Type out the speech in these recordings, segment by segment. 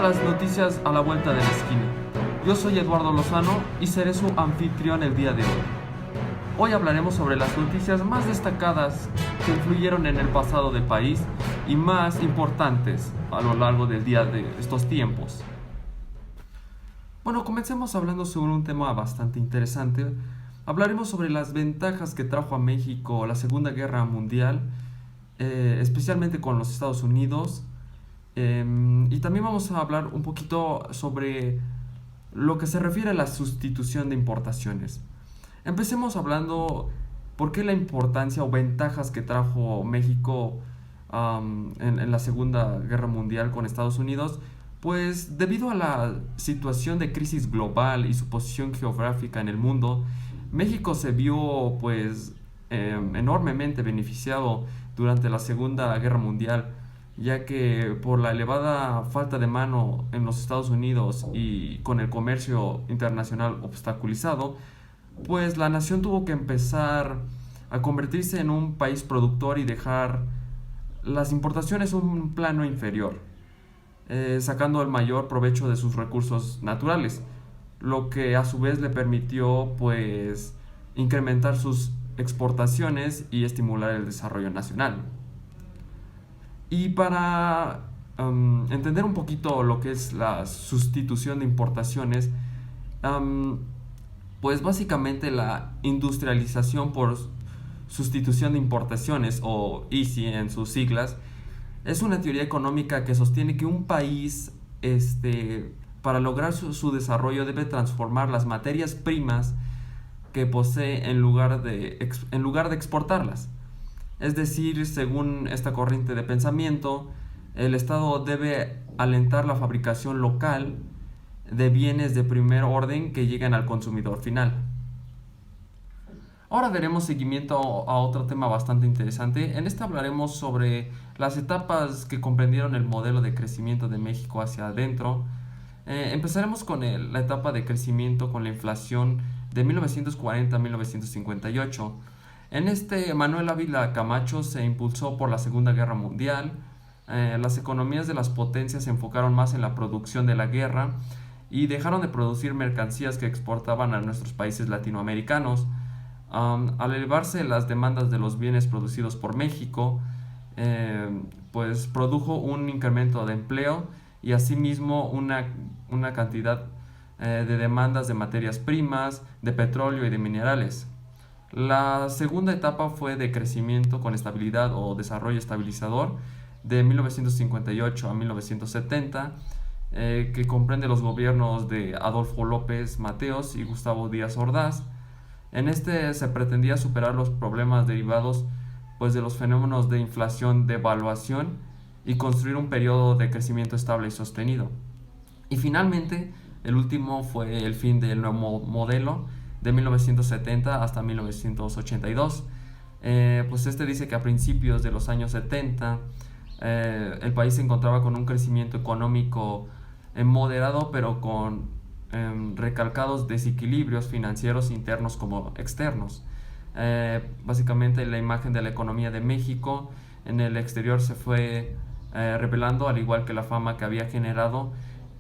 todas las noticias a la vuelta de la esquina. Yo soy Eduardo Lozano y seré su anfitrión el día de hoy. Hoy hablaremos sobre las noticias más destacadas que influyeron en el pasado del país y más importantes a lo largo del día de estos tiempos. Bueno, comencemos hablando sobre un tema bastante interesante. Hablaremos sobre las ventajas que trajo a México la Segunda Guerra Mundial, especialmente con los Estados Unidos. Y también vamos a hablar un poquito sobre lo que se refiere a la sustitución de importaciones. Empecemos hablando por qué la importancia o ventajas que trajo México en la Segunda Guerra Mundial con Estados Unidos. Pues debido a la situación de crisis global y su posición geográfica en el mundo, México se vio pues enormemente beneficiado durante la Segunda Guerra Mundial, ya que por la elevada falta de mano en los Estados Unidos y con el comercio internacional obstaculizado, pues la nación tuvo que empezar a convertirse en un país productor y dejar las importaciones en un plano inferior, sacando el mayor provecho de sus recursos naturales, lo que a su vez le permitió pues incrementar sus exportaciones y estimular el desarrollo nacional. Y para entender un poquito lo que es la sustitución de importaciones, pues básicamente la industrialización por sustitución de importaciones, o ISI en sus siglas, es una teoría económica que sostiene que un país, para lograr su desarrollo, debe transformar las materias primas que posee en lugar de exportarlas. Es decir, según esta corriente de pensamiento, el Estado debe alentar la fabricación local de bienes de primer orden que lleguen al consumidor final. Ahora daremos seguimiento a otro tema bastante interesante. En este hablaremos sobre las etapas que comprendieron el modelo de crecimiento de México hacia adentro. Empezaremos con la etapa de crecimiento con la inflación de 1940 a 1958. En Manuel Ávila Camacho se impulsó por la Segunda Guerra Mundial. Las economías de las potencias se enfocaron más en la producción de la guerra y dejaron de producir mercancías que exportaban a nuestros países latinoamericanos. Al elevarse las demandas de los bienes producidos por México, pues produjo un incremento de empleo y asimismo una cantidad de demandas de materias primas, de petróleo y de minerales. La segunda etapa fue de crecimiento con estabilidad o desarrollo estabilizador de 1958 a 1970, que comprende los gobiernos de Adolfo López Mateos y Gustavo Díaz Ordaz. En se pretendía superar los problemas derivados pues, de los fenómenos de inflación, devaluación y construir un periodo de crecimiento estable y sostenido. Y finalmente, el último fue el fin del nuevo modelo de 1970 hasta 1982. Pues dice que a principios de los años 70 el país se encontraba con un crecimiento económico moderado, pero con recalcados desequilibrios financieros internos como externos. Básicamente la imagen de la economía de México en el exterior se fue revelando, al igual que la fama que había generado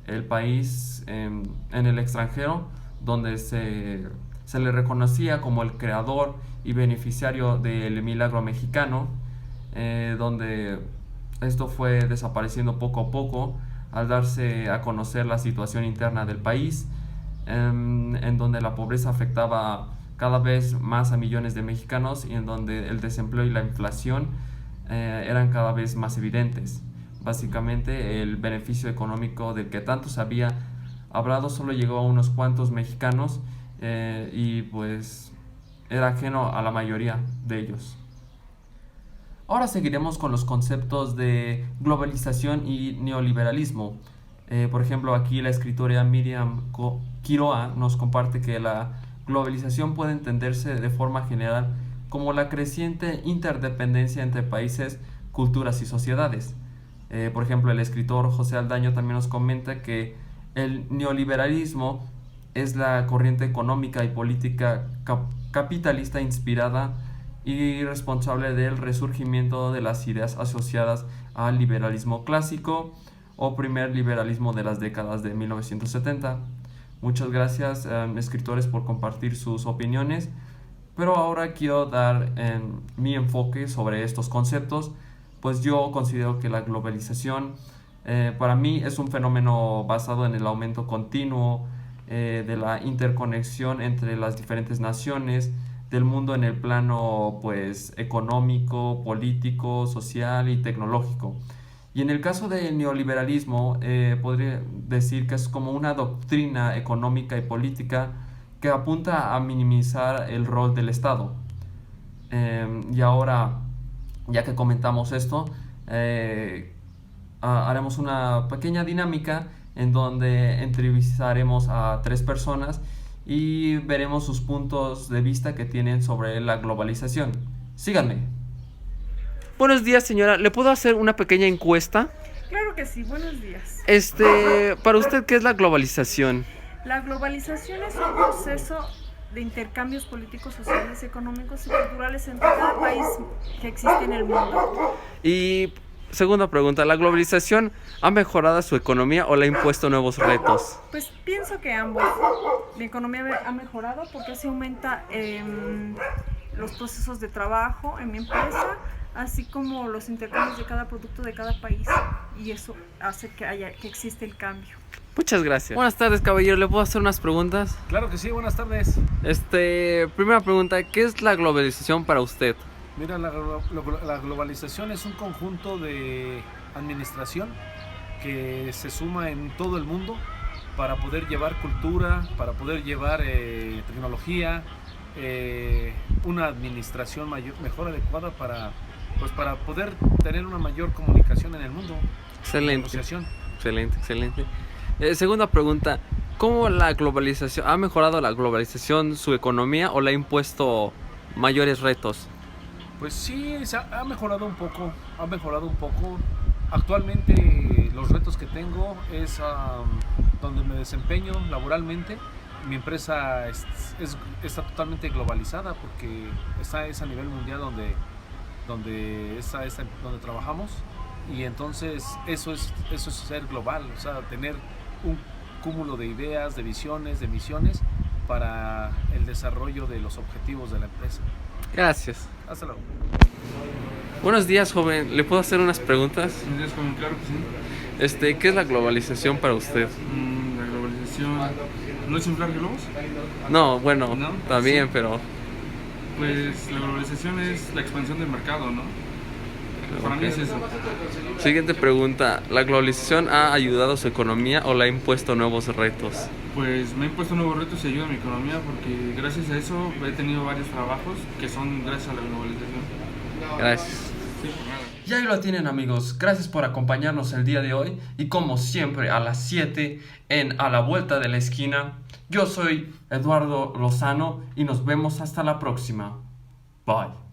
el país en el extranjero, donde se le reconocía como el creador y beneficiario del milagro mexicano, donde esto fue desapareciendo poco a poco al darse a conocer la situación interna del país, en donde la pobreza afectaba cada vez más a millones de mexicanos y en donde el desempleo y la inflación eran cada vez más evidentes. Básicamente el beneficio económico del que tanto se había hablado solo llegó a unos cuantos mexicanos y pues era ajeno a la mayoría de ellos. Ahora seguiremos con los conceptos de globalización y neoliberalismo. Por ejemplo, aquí la escritora Miriam Quiroa nos comparte que la globalización puede entenderse de forma general como la creciente interdependencia entre países, culturas y sociedades. Por ejemplo, el escritor José Aldaño también nos comenta que el neoliberalismo es la corriente económica y política capitalista inspirada y responsable del resurgimiento de las ideas asociadas al liberalismo clásico o primer liberalismo de las décadas de 1970. Muchas gracias, escritores, por compartir sus opiniones, pero ahora quiero dar mi enfoque sobre estos conceptos, pues yo considero que la globalización para mí es un fenómeno basado en el aumento continuo de la interconexión entre las diferentes naciones del mundo en el plano pues económico, político, social y tecnológico. Y en el caso del neoliberalismo, podría decir que es como una doctrina económica y política que apunta a minimizar el rol del Estado. Y ahora, ya que comentamos esto, haremos una pequeña dinámica en donde entrevistaremos a 3 personas y veremos sus puntos de vista que tienen sobre la globalización. Síganme. Buenos días, señora. ¿Le puedo hacer una pequeña encuesta? Claro que sí, buenos días. Para usted, ¿qué es la globalización? La globalización es un proceso de intercambios políticos, sociales, económicos y culturales entre cada país que existe en el mundo. Y segunda pregunta, ¿la globalización ha mejorado su economía o le ha impuesto nuevos retos? Pues pienso que ambos. La economía ha mejorado porque así aumenta los procesos de trabajo en mi empresa, así como los intercambios de cada producto de cada país, y eso hace que existe el cambio. Muchas gracias. Buenas tardes, caballero. ¿Le puedo hacer unas preguntas? Claro que sí, buenas tardes. Primera pregunta, ¿qué es la globalización para usted? Mira, la globalización es un conjunto de administración que se suma en todo el mundo para poder llevar cultura, para poder llevar tecnología, una administración mejor adecuada para poder tener una mayor comunicación en el mundo. Excelente. Excelente. Segunda pregunta, ¿cómo ha mejorado la globalización su economía o le ha impuesto mayores retos? Pues sí, ha mejorado un poco, Actualmente los retos que tengo es donde me desempeño laboralmente. Mi empresa está totalmente globalizada porque es a nivel mundial donde trabajamos, y entonces eso es ser global, o sea, tener un cúmulo de ideas, de visiones, de misiones para el desarrollo de los objetivos de la empresa. Gracias. Hasta luego. Buenos días, joven. ¿Le puedo hacer unas preguntas? Buenos días, joven. Claro que sí. ¿Qué es la globalización para usted? La globalización... ¿No es inflar globos? No, bueno, ¿No? también, Sí. pero... Pues la globalización es la expansión del mercado, ¿no? Para mí es eso. Siguiente pregunta, ¿la globalización ha ayudado a su economía o le ha impuesto nuevos retos? Pues me he impuesto nuevos retos y ayuda a mi economía porque gracias a eso he tenido varios trabajos que son gracias a la globalización. Gracias. Sí, por nada. Y ahí lo tienen, amigos. Gracias por acompañarnos el día de hoy. Y como siempre, a las 7 en A la Vuelta de la Esquina. Yo soy Eduardo Lozano y nos vemos hasta la próxima. Bye.